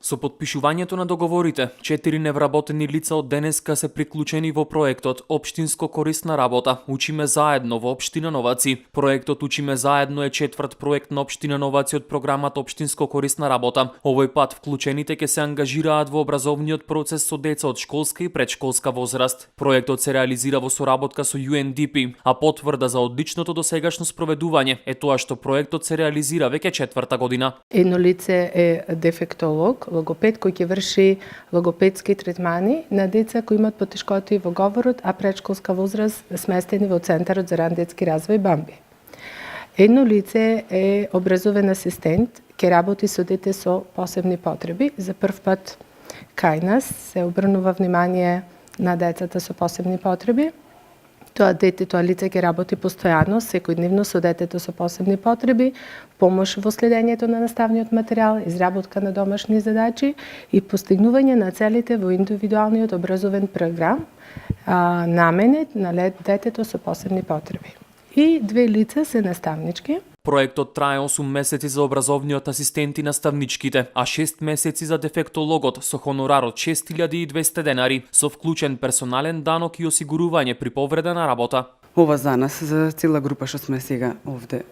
Со подпишувањето на договорите, 4 невработени лица од денеска се приклучени во проектот Општинско корисна работа. Учиме заедно во Општина Новаци. Проектот Учиме заедно е четврт проект на Општина Новаци од програмата Општинско корисна работа. Овој пат вклучените ќе се ангажираат во образовниот процес со деца од школска и предшколска возраст. Проектот се реализира во соработка со UNDP, а потврда за одличното досегашно спроведување е тоа што проектот се реализира веќе четврта година. Едно лице е дефектолог, логопед кој ќе врши логопедски третмани на деца кои имат потешкоти во говорот, а предшколска возраст сместени во Центарот за ран детски развој Бамби. Едно лице е образовен асистент, ќе работи со дете со посебни потреби. За прв пат кај нас се обрнува внимание на децата со посебни потреби. Тоа лице ќе работи постојано, секојдневно со детето со посебни потреби, помош во следењето на наставниот материјал, изработка на домашни задачи и постигнување на целите во индивидуалниот образовен програм, наменет на детето со посебни потреби. И 2 лица се наставнички. Проектот трае 8 месеци за образовниот асистент и наставничките, а 6 месеци за дефектологот со хонорар од 6200 денари, со вклучен персонален данок и осигурување при повреда на работа. Ова за нас, за цела група што сме сега овде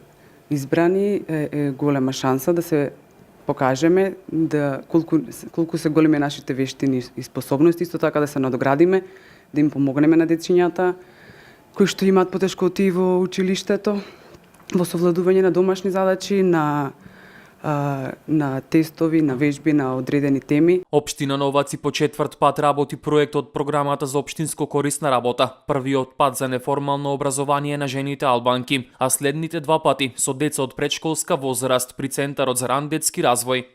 избрани, е голема шанса да се покажеме да колку се големи нашите вештини и способности, исто така да се надоградиме, да им помогнеме на дечињата кои што имаат потешкоти во училиштето, во совладување на домашни задачи, на тестови, на вежби, на одредени теми. Општина Новаци по четврт пат работи проект од програмата за општинско корисна работа. Првиот пат за неформално образование на жените албанки, а следните 2 пати со деца од предшколска возраст при Центарот за ран детски развој.